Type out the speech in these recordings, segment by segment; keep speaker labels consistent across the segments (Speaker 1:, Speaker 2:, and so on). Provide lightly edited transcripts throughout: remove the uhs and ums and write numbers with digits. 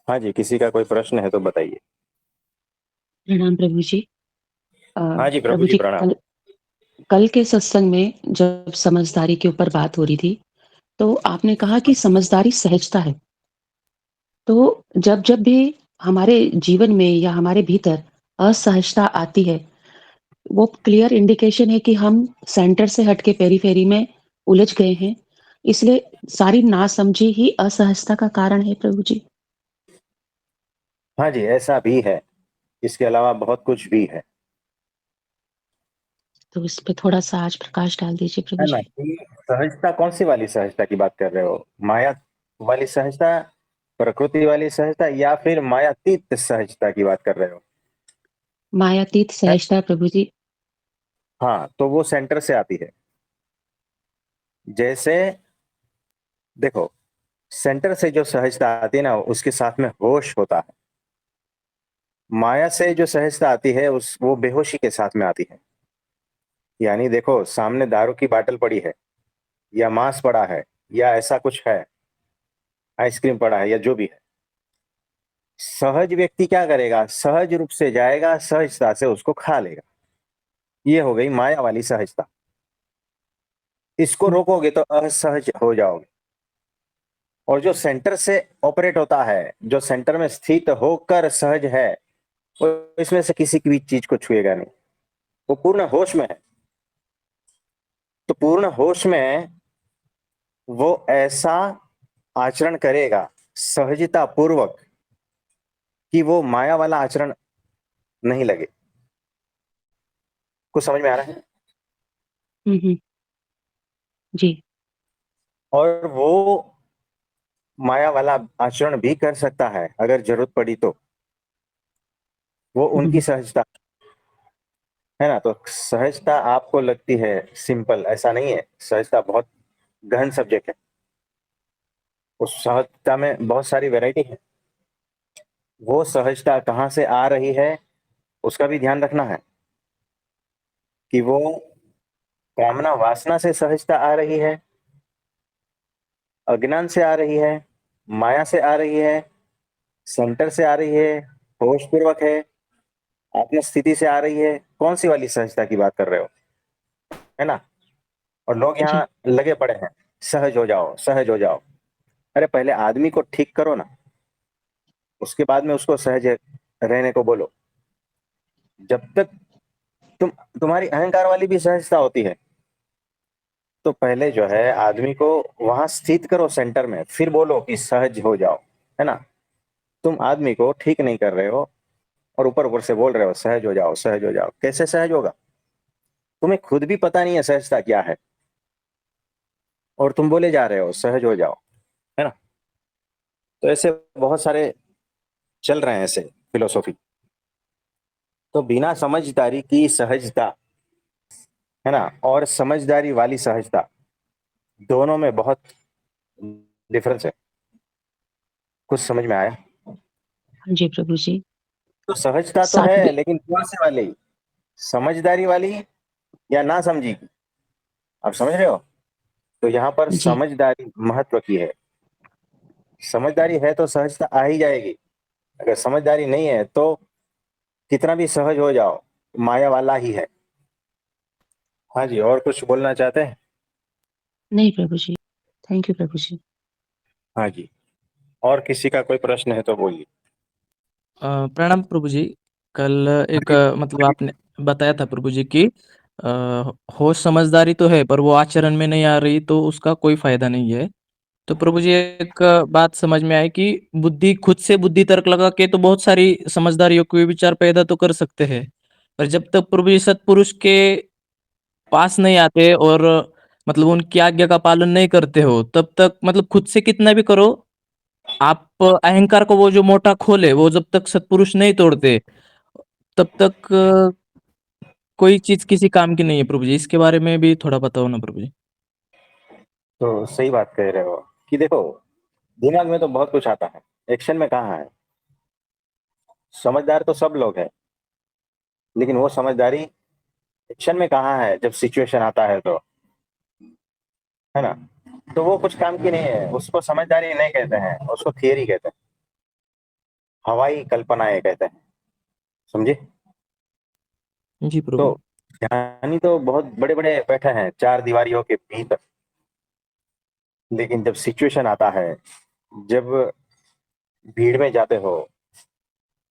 Speaker 1: हाँ जी, किसी का कोई प्रश्न है तो बताइए।
Speaker 2: प्रणाम प्रभु जी।
Speaker 1: हाँ जी, प्रभु
Speaker 2: प्रभु
Speaker 1: जी
Speaker 2: जी,
Speaker 1: प्रणाम।
Speaker 2: कल कल के सत्संग में जब समझदारी के ऊपर बात हो रही थी, तो आपने कहा कि समझदारी सहजता है। तो जब जब भी हमारे जीवन में या हमारे भीतर असहजता आती है, वो क्लियर इंडिकेशन है कि हम सेंटर से हट के पेरीफेरी में उलझ गए हैं। इसलिए सारी नासमझी ही असहजता का कारण है प्रभु जी।
Speaker 1: हाँ जी, ऐसा भी है। इसके अलावा बहुत कुछ भी
Speaker 2: तो इस पे थोड़ा-सा आज प्रकाश डाल दीजिए प्रभु
Speaker 1: है ना?
Speaker 2: जी।
Speaker 1: कि सहजता कौन सी वाली सहजता की बात कर रहे हो? माया वाली सहजता, प्रकृति वाली सहजता, या फिर मायातीत सहजता की बात कर रहे हो?
Speaker 2: मायातीत
Speaker 1: है?
Speaker 2: सहजता प्रभु जी।
Speaker 1: हाँ, तो वो सेंटर से आती है। जैसे देखो, सेंटर से जो सहजता आती है ना, उसके साथ में होश होता है। माया से जो सहजता आती है उस वो बेहोशी के साथ में आती है। यानी देखो, सामने दारू की बाटल पड़ी है, या मांस पड़ा है, या ऐसा कुछ है, आइसक्रीम पड़ा है, या जो भी है, सहज व्यक्ति क्या करेगा? सहज रूप से जाएगा, सहजता से उसको खा लेगा। ये हो गई माया वाली सहजता। इसको
Speaker 2: हुँ,
Speaker 1: रोकोगे तो असहज हो जाओगे। और जो सेंटर से ऑपरेट होता है, जो सेंटर में स्थित होकर सहज है, वो इसमें से किसी की भी चीज को छुएगा नहीं। वो पूर्ण होश में है। तो पूर्ण होश में वो ऐसा आचरण करेगा, सहजता पूर्वक, कि वो माया वाला आचरण नहीं लगे। कुछ समझ में आ रहा है?
Speaker 2: हुँ, हुँ। जी।
Speaker 1: और वो माया वाला आचरण भी कर सकता है अगर जरूरत पड़ी तो। वो
Speaker 2: हुँ,
Speaker 1: उनकी
Speaker 2: हुँ।
Speaker 1: सहजता है ना। तो सहजता आपको लगती है सिंपल, ऐसा नहीं है। सहजता बहुत गहन सब्जेक्ट है। उस सहजता में बहुत सारी वैरायटी है। वो सहजता कहाँ से आ रही है, उसका भी ध्यान रखना है। कि वो कामना वासना से सहजता आ रही है, अज्ञान से आ रही है, माया से आ रही है, सेंटर से आ रही है, होश पूर्वक है, आत्म स्थिति से आ रही है। कौन सी वाली सहजता की बात कर रहे हो? है ना। और लोग
Speaker 2: जी,
Speaker 1: यहाँ लगे पड़े हैं, सहज हो जाओ, सहज हो जाओ। अरे पहले आदमी को ठीक करो ना, उसके बाद में उसको सहज रहने को बोलो। जब तक तुम तुम्हारी अहंकार वाली भी सहजता होती है, तो पहले जो है आदमी को वहां स्थित करो सेंटर में, फिर बोलो कि सहज हो जाओ। है ना। तुम आदमी को ठीक नहीं कर रहे हो, और ऊपर ऊपर से बोल रहे हो सहज हो जाओ, सहज हो जाओ। कैसे सहज होगा? तुम्हें खुद भी पता नहीं है सहजता क्या है, और तुम बोले जा रहे हो सहज हो जाओ। है ना। तो ऐसे बहुत सारे चल रहे हैं ऐसे फिलोसॉफी। तो बिना समझदारी की सहजता, है ना, और समझदारी वाली सहजता, दोनों में बहुत डिफरेंस है। कुछ समझ में आया?
Speaker 2: हाँ जी प्रभु जी।
Speaker 1: तो सहजता तो है,
Speaker 2: सात्विक
Speaker 1: लेकिन कौन सी वाली? समझदारी वाली, या ना समझी की? आप समझ रहे हो? तो यहाँ पर
Speaker 2: जी,
Speaker 1: समझदारी महत्व की है। समझदारी है तो सहजता आ ही जाएगी। अगर समझदारी नहीं है तो कितना भी सहज हो जाओ, माया वाला ही है। हाँ जी, और कुछ बोलना चाहते हैं?
Speaker 2: नहीं प्रभु जी। थैंक यू प्रभु जी।
Speaker 1: हाँ जी, और किसी का कोई प्रश्न है तो बोलिए।
Speaker 3: प्रणाम प्रभु जी। कल
Speaker 1: हाँ
Speaker 3: एक
Speaker 1: जी।
Speaker 3: मतलब आपने बताया था प्रभु जी कि अ, होश समझदारी तो है पर वो आचरण में नहीं आ रही तो उसका कोई फायदा नहीं है। तो प्रभु जी एक बात समझ में आई कि बुद्धि खुद से बुद्धि तर्क लगा के तो बहुत सारी समझदारियों के विचार पैदा तो कर सकते हैं, पर जब तक प्रभु जी सत्पुरुष के पास नहीं आते और मतलब उनकी आज्ञा का पालन नहीं करते हो तब तक मतलब खुद से कितना भी करो, आप अहंकार को वो जो मोटा खोले वो जब तक सत्पुरुष नहीं तोड़ते तब तक कोई चीज किसी काम की नहीं है प्रभु जी। इसके बारे में भी थोड़ा बताओ ना प्रभु जी।
Speaker 1: तो सही बात कह रहे हो कि देखो, दिमाग में तो बहुत कुछ आता है, एक्शन में कहाँ है? समझदार तो सब लोग हैं, लेकिन वो समझदारी एक्शन में कहाँ है जब सिचुएशन आता है तो। है ना। तो वो कुछ काम की नहीं है, उसको समझदारी नहीं कहते हैं, उसको थियरी कहते हैं। हवाई कल्पनाएं कहते हैं, समझे?
Speaker 3: जी
Speaker 1: तो
Speaker 3: प्रभु।
Speaker 1: ज्ञानी तो बहुत बड़े बड़े बैठे हैं चार दीवारियों के भीतर, लेकिन जब सिचुएशन आता है, जब भीड़ में जाते हो,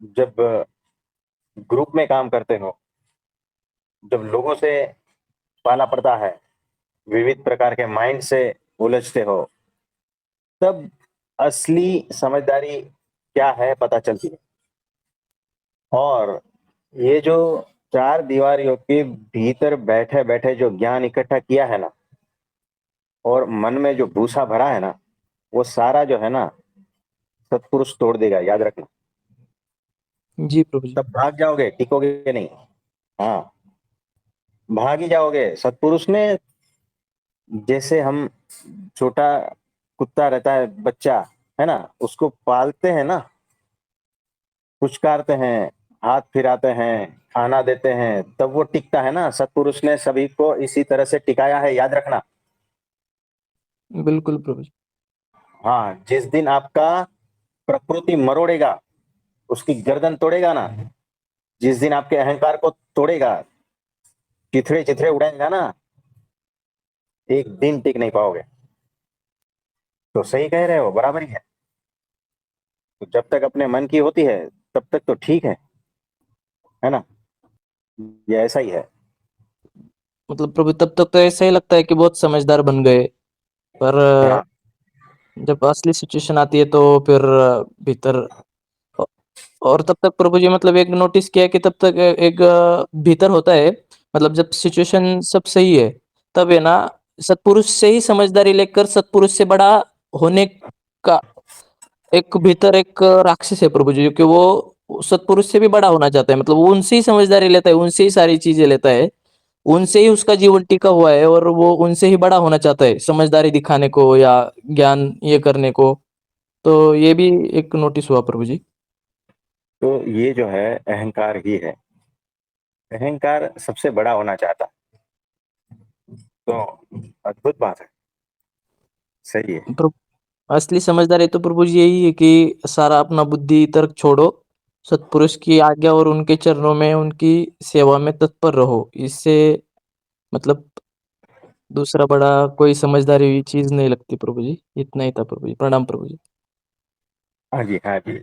Speaker 1: जब ग्रुप में काम करते हो, जब लोगों से पाला पड़ता है, विविध प्रकार के माइंड से उलझते हो, तब असली समझदारी क्या है पता चलती है। और ये जो चार दीवारियों के भीतर बैठे बैठे जो ज्ञान इकट्ठा किया है ना, और मन में जो भूसा भरा है ना, वो सारा जो है ना सत्पुरुष तोड़ देगा, याद रखना।
Speaker 3: जी प्रभु जी।
Speaker 1: तब भाग जाओगे, टिकोगे नहीं। हाँ, भाग ही जाओगे। सत्पुरुष ने, जैसे हम छोटा कुत्ता रहता है, बच्चा है ना, उसको पालते हैं ना, पुचकारते हैं, हाथ फिराते हैं, खाना देते हैं, तब वो टिकता है ना। सत्पुरुष ने सभी को इसी तरह से टिकाया है, याद रखना।
Speaker 3: बिल्कुल प्रभु जी।
Speaker 1: हाँ, जिस दिन आपका प्रकृति मरोड़ेगा, उसकी गर्दन तोड़ेगा ना, जिस दिन आपके अहंकार को तोड़ेगा, चिथड़े चिथड़े उड़ाएगा ना, एक दिन टिक नहीं पाओगे। तो सही कह रहे हो, बराबर ही है। तो जब तक अपने मन की होती है तब तक तो ठीक है ना? ये ऐसा ही है।
Speaker 3: मतलब प्रभु तब तक तो ऐसा ही लगता है कि बहुत समझदार बन गए, पर
Speaker 1: हाँ,
Speaker 3: जब असली सिचुएशन आती है तो फिर भीतर। औ- और तब तक प्रभु जी मतलब एक नोटिस किया कि तब तक एक भीतर होता है, मतलब जब सिचुएशन सब सही है, तब है ना सत्पुरुष से ही समझदारी लेकर सत्पुरुष से बड़ा होने का एक भीतर एक राक्षस है प्रभु जी, कि वो सत्पुरुष से भी बड़ा होना चाहता है, मतलब वो उनसे ही समझदारी लेता है, उनसे ही सारी चीजें लेता है, उनसे ही उसका जीवन टिका हुआ है, और वो उनसे ही बड़ा होना चाहता है समझदारी दिखाने को या ज्ञान ये करने को। तो ये भी एक नोटिस हुआ प्रभु जी।
Speaker 1: तो ये जो है अहंकार ही है। अहंकार सबसे बड़ा होना चाहता है। तो अद्भुत बात है, सही है।
Speaker 3: प्रभु, असली समझदारी तो प्रभु जी यही है कि सारा अपना बुद्धि तर्क छोड़ो, सत्पुरुष की आज्ञा और उनके चरणों में उनकी सेवा में तत्पर रहो। इससे मतलब दूसरा बड़ा कोई समझदारी चीज नहीं लगती प्रभु जी। इतना ही था प्रभु जी। प्रणाम प्रभु जी।
Speaker 1: हाँ जी, हाँ जी,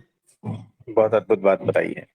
Speaker 1: बहुत अद्भुत बात बताई है।